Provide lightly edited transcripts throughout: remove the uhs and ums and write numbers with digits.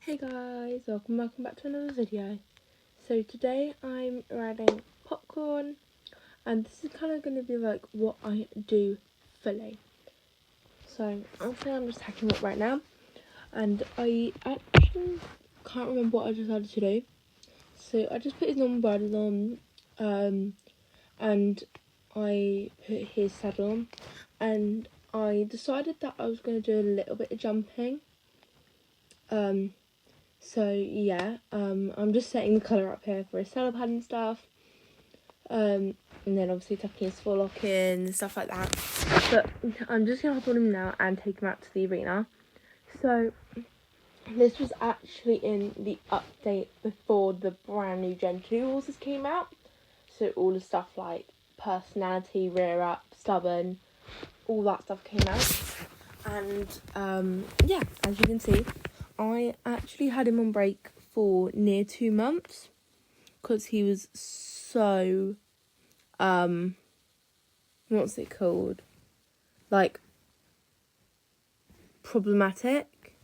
Hey guys, welcome back to another video. So today I'm riding popcorn, and this is kind of going to be like what I do fully. So obviously I'm just hacking up right now, and I actually can't remember what I decided to do. So I just put his normal bridle on, and I put his saddle on, and I decided that I was going to do a little bit of jumping. So yeah, I'm just setting the colour up here for his saddle pad and stuff. And then obviously tucking his forelock in and stuff like that. But I'm just gonna hop on him now and take him out to the arena. So this was actually in the update before the brand new Gen 2 horses came out. So all the stuff like personality, rear up, stubborn, all that stuff came out. And yeah, as you can see, I actually had him on break for near 2 months because he was so what's it called, like, problematic.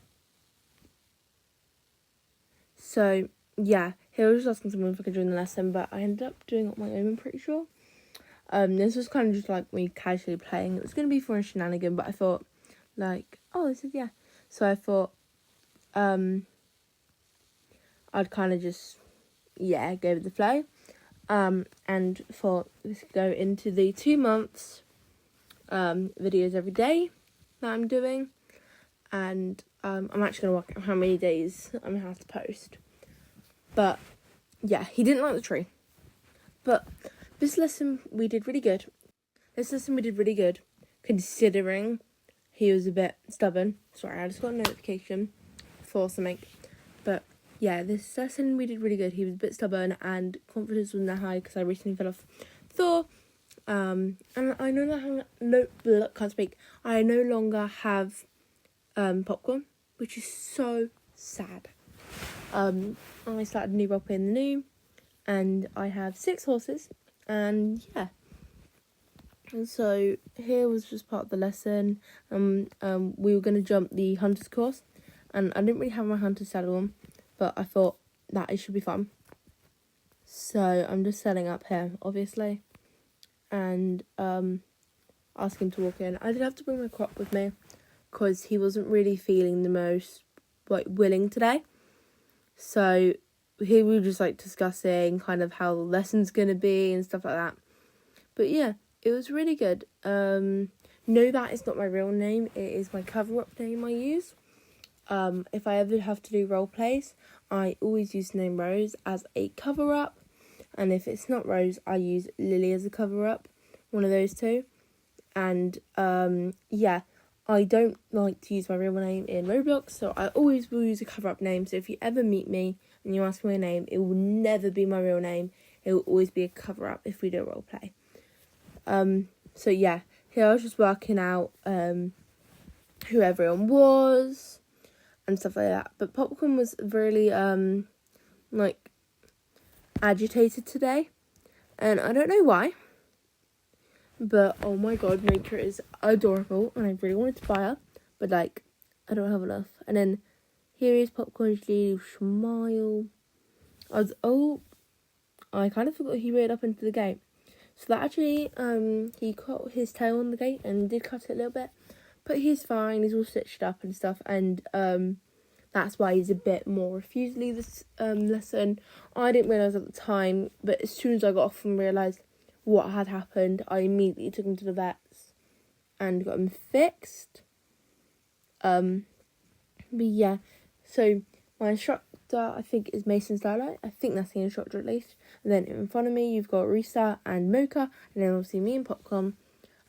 So yeah, he was just asking someone if I could join the lesson, but I ended up doing it on my own, I'm pretty sure. This was kind of just like me casually playing. It was going to be for a shenanigan, but I thought, like, oh, this is, yeah. So I thought I'd kind of just, yeah, go with the flow. And thought this could go into the 2 months videos every day that I'm doing. And I'm actually going to work out how many days I'm going to have to post. But yeah, he didn't like the tree. But this lesson we did really good. Considering he was a bit stubborn. Sorry, I just got a notification for something. But yeah, this lesson we did really good. He was a bit stubborn and confidence wasn't that high because I recently fell off Thor. And I I no longer have popcorn, which is so sad. I started a new role play in the new, and I have 6 horses, and yeah. And so here was just part of the lesson. We were going to jump the hunter's course, and I didn't really have my hunter's saddle on, but I thought that it should be fun. So I'm just setting up here, obviously, and ask him to walk in. I did have to bring my crop with me because he wasn't really feeling the most willing today. So here we were just discussing kind of how the lesson's gonna be and stuff like that. But yeah, it was really good. No, that is not my real name. It is my cover-up name I use. If I ever have to do role plays, I always use the name Rose as a cover-up. And if it's not Rose, I use Lily as a cover-up. One of those two. And yeah, I don't like to use my real name in Roblox, so I always will use a cover-up name. So if you ever meet me and you ask me my name, it will never be my real name. It will always be a cover-up if we do a role play. So yeah, here I was just working out who everyone was and stuff like that. But Popcorn was really agitated today, and I don't know why. But oh my god, nature is adorable, and I really wanted to buy her, but I don't have enough. And then here is Popcorn's little smile. I kind of forgot he reared up into the gate. So that actually, he cut his tail on the gate and did cut it a little bit, but he's fine. He's all stitched up and stuff, and that's why he's a bit more refusally this lesson. I didn't realise at the time, but as soon as I got off and realised what had happened, I immediately took him to the vets and got him fixed. But yeah, so my instructor, I think, is Mason Starlight. I think that's the instructor at least. And then in front of me, you've got Risa and Mocha, and then obviously me and Popcorn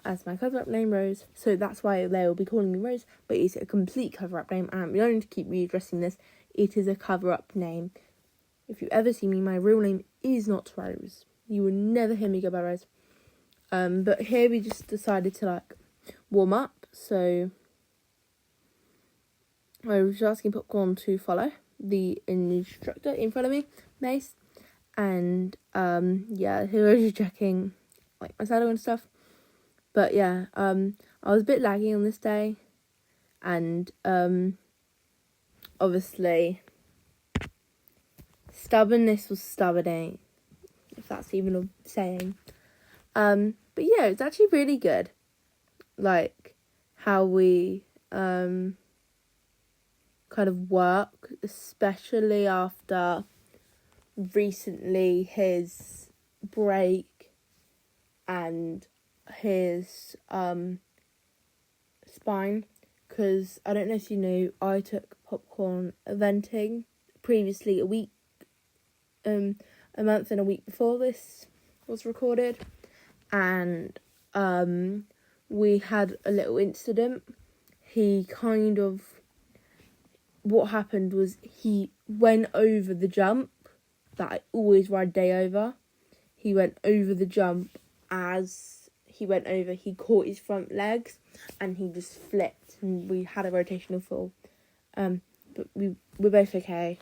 as my cover-up name, Rose. So that's why they will be calling me Rose, but it's a complete cover-up name, and I'm going to keep readdressing this. It is a cover-up name. If you ever see me, my real name is not Rose. You will never hear me go by Rose. But here we just decided to warm up. So I was asking Popcorn to follow the instructor in front of me, Mace. And yeah, he was just checking my saddle and stuff. But yeah, I was a bit laggy on this day, and obviously stubbornness was stubborning, if that's even a saying. But yeah, it's actually really good. Like, how we, kind of work, especially after recently his break and his, spine. Because I don't know if you know, I took Popcorn eventing previously a month and a week before this was recorded, and we had a little incident. What happened was he went over the jump that I always ride day over. He went over the jump. As he went over, he caught his front legs and he just flipped, and we had a rotational fall. But we're both okay.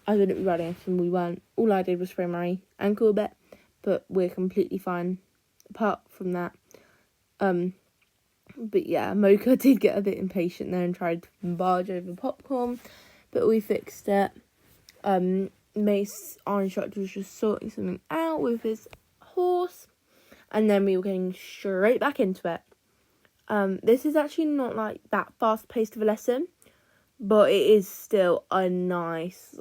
I wouldn't be riding if we weren't. All I did was sprain my ankle a bit, but we're completely fine apart from that. But yeah, Mocha did get a bit impatient there and tried to barge over Popcorn, but we fixed it. Mace, our instructor, was just sorting something out with his horse, and then we were getting straight back into it. This is actually not like that fast-paced of a lesson, but it is still a nice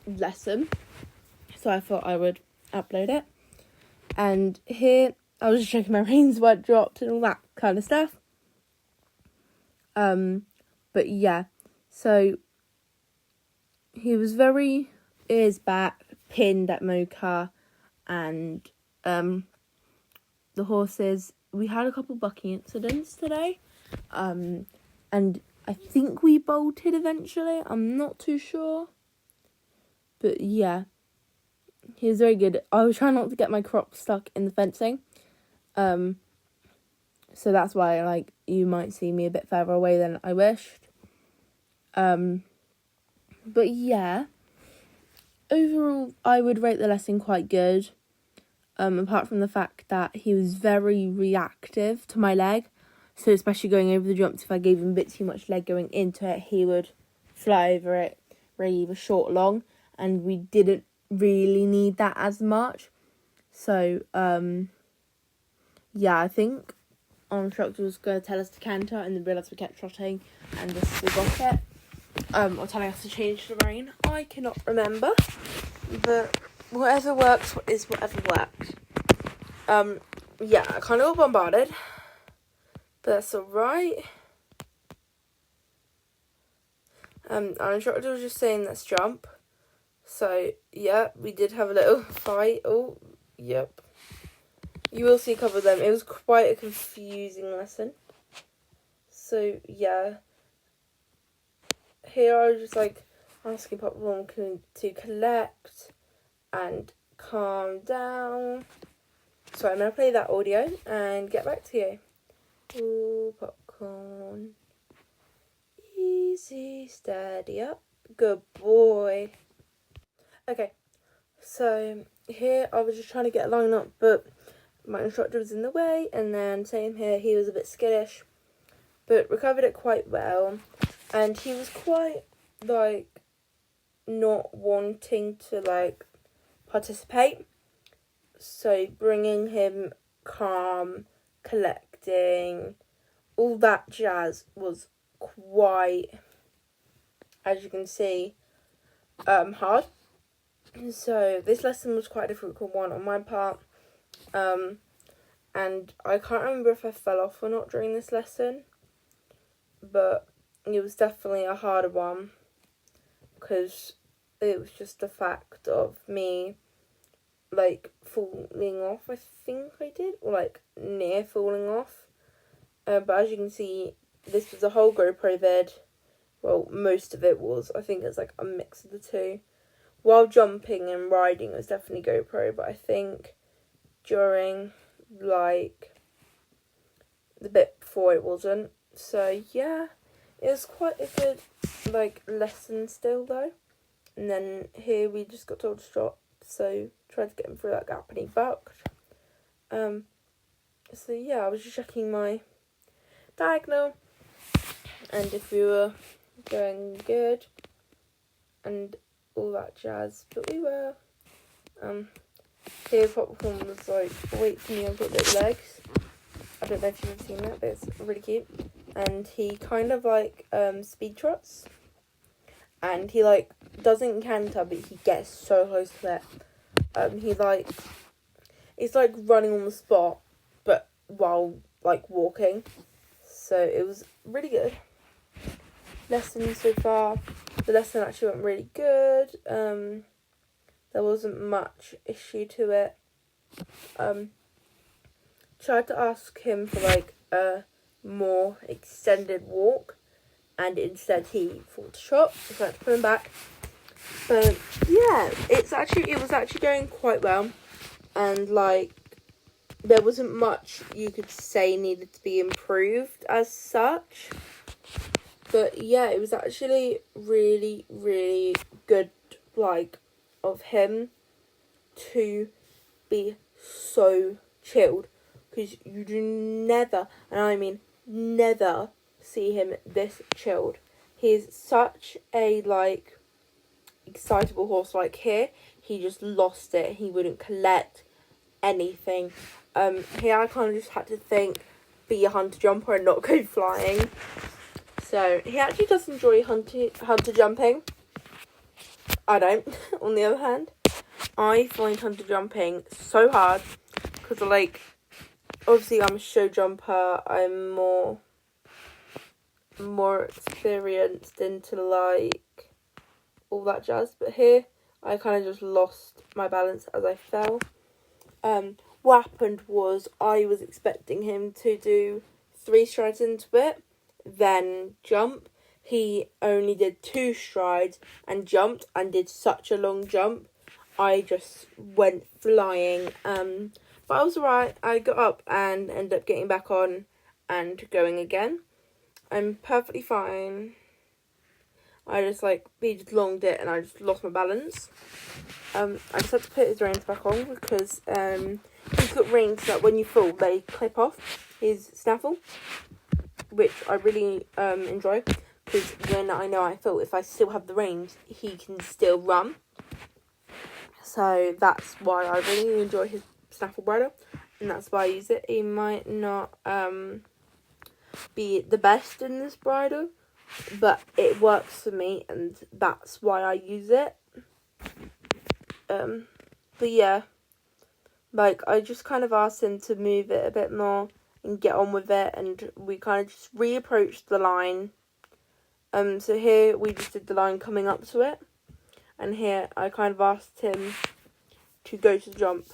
lesson, so I thought I would upload it. And here I was just checking my reins weren't dropped and all that kind of stuff. But yeah, so he was very ears back, pinned at Mocha, and the horses. We had a couple bucking incidents today, and I think we bolted eventually. I'm not too sure, but yeah, he was very good. I was trying not to get my crop stuck in the fencing, so that's why you might see me a bit further away than I wished. But yeah, overall I would rate the lesson quite good. Apart from the fact that he was very reactive to my leg. So especially going over the jumps, if I gave him a bit too much leg going into it, he would fly over it really either short or long. And we didn't really need that as much. So, yeah, I think our instructor was going to tell us to canter, and then realised we kept trotting and just we got it. Or telling us to change the rein. I cannot remember. But whatever works is whatever works. Yeah, I kind of got bombarded, but that's alright. Our instructor was just saying let's jump. So, yeah, we did have a little fight. Oh, yep. You will see a couple of them. It was quite a confusing lesson. So, yeah. Here I was just asking Popcorn to collect and calm down. So I'm going to play that audio and get back to you. Ooh, Popcorn. Easy, steady up. Good boy. Okay, so here I was just trying to get a line up, but my instructor was in the way, and then same here, he was a bit skittish, but recovered it quite well, and he was quite, not wanting to, participate, so bringing him calm, collecting, all that jazz was quite, as you can see, hard. So this lesson was quite a difficult one on my part, and I can't remember if I fell off or not during this lesson, but it was definitely a harder one, because it was just the fact of me, falling off, I think I did, or, near falling off, but as you can see, this was a whole GoPro vid. Well, most of it was. I think it's, a mix of the two. While jumping and riding, it was definitely GoPro, but I think during, the bit before it wasn't. So, yeah, it was quite a good, lesson still, though. And then here we just got told to stop, so tried to get him through that gap and he bucked. So, yeah, I was just checking my diagonal, and if we were going good, and all that jazz. But we were. Here Popcorn was like, wait for me, I've got little legs. I don't know if you've ever seen that, but it's really cute. And he kind of like speed trots. And he like doesn't canter, but he gets so close to it. He like, it's like running on the spot, but while like walking. So it was really good. Lesson so far. The lesson actually went really good. There wasn't much issue to it. Tried to ask him for like a more extended walk, and instead he fought to trot, so I had to put him back. But yeah, it was actually going quite well, and like there wasn't much you could say needed to be improved as such. But yeah, it was actually really, really good, like, of him to be so chilled. Because you do never, and I mean never, see him this chilled. He's such a, like, excitable horse. Like here, he just lost it. He wouldn't collect anything. Here I kind of just had to think, be a hunter jumper and not go flying. So he actually does enjoy hunter jumping. I don't. On the other hand, I find hunter jumping so hard because, like, obviously I'm a show jumper. I'm more experienced into like all that jazz. But here, I kind of just lost my balance as I fell. What happened was I was expecting him to do 3 strides into it, then jump. He only did 2 strides and jumped and did such a long jump. I just went flying. But I was alright. I got up and ended up getting back on and going again. I'm perfectly fine. I just he just longed it and I just lost my balance. I just had to put his reins back on because he's got rings that when you fall they clip off his snaffle, which I really enjoy, because when I know I feel if I still have the reins, he can still run. So that's why I really enjoy his snaffle bridle, and that's why I use it. He might not be the best in this bridle, but it works for me, and that's why I use it. But yeah, like I just kind of asked him to move it a bit more and get on with it, and we kind of just reapproached the line. So here we just did the line coming up to it, and here I kind of asked him to go to the jump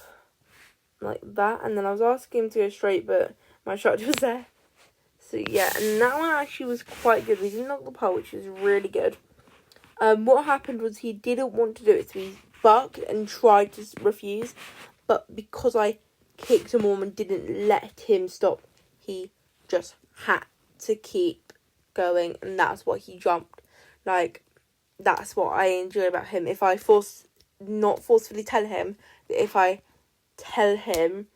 like that, and then I was asking him to go straight, but my instructor was there. So yeah, and that one actually was quite good. We didn't knock the pole, which was really good. What happened was he didn't want to do it, so he bucked and tried to refuse, but because I kicked him on and didn't let him stop, he just had to keep going, and that's why he jumped. Like, that's what I enjoy about him. If I not forcefully tell him, but if I tell him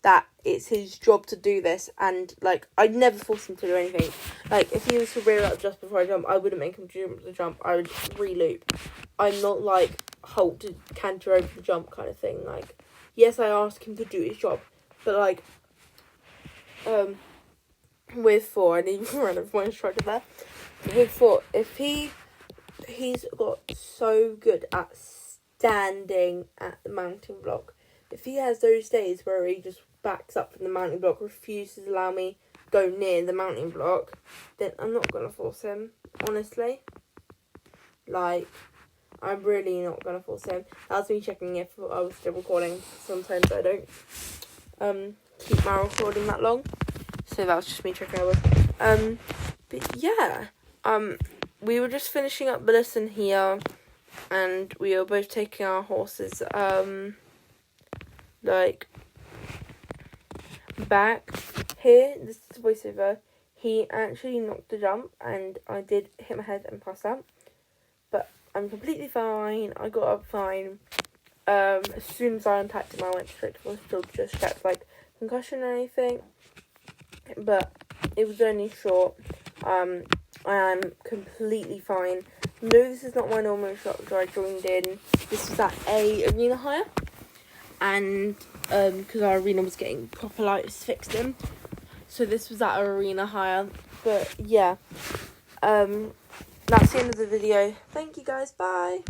that it's his job to do this, and like I'd never force him to do anything. Like if he was to rear up just before I jump, I wouldn't make him jump the jump. I would re-loop. I'm not like halt to canter over the jump kind of thing. Like, yes, I ask him to do his job, but like with 4, I need to run over my instructor there. With 4, if he's got so good at standing at the mounting block. If he has those days where he just backs up from the mounting block, refuses to allow me go near the mounting block, then I'm not going to force him, honestly. Like, I'm really not going to force him. That's me checking if I was still recording. Sometimes I don't keep my recording that long. So that was just me checking I was. But yeah, we were just finishing up the lesson here, and we were both taking our horses, like, back. Here, this is the voiceover. He actually knocked the jump, and I did hit my head and pass out. But I'm completely fine. I got up fine. As soon as I unpacked him, I went straight to the hospital to just check, like, concussion or anything. But it was only short. I am completely fine. No, this is not my normal instructor. I joined in. This was at a arena hire, and because our arena was getting proper lights fixed in, so this was at our arena hire. But yeah, that's the end of the video. Thank you guys. Bye.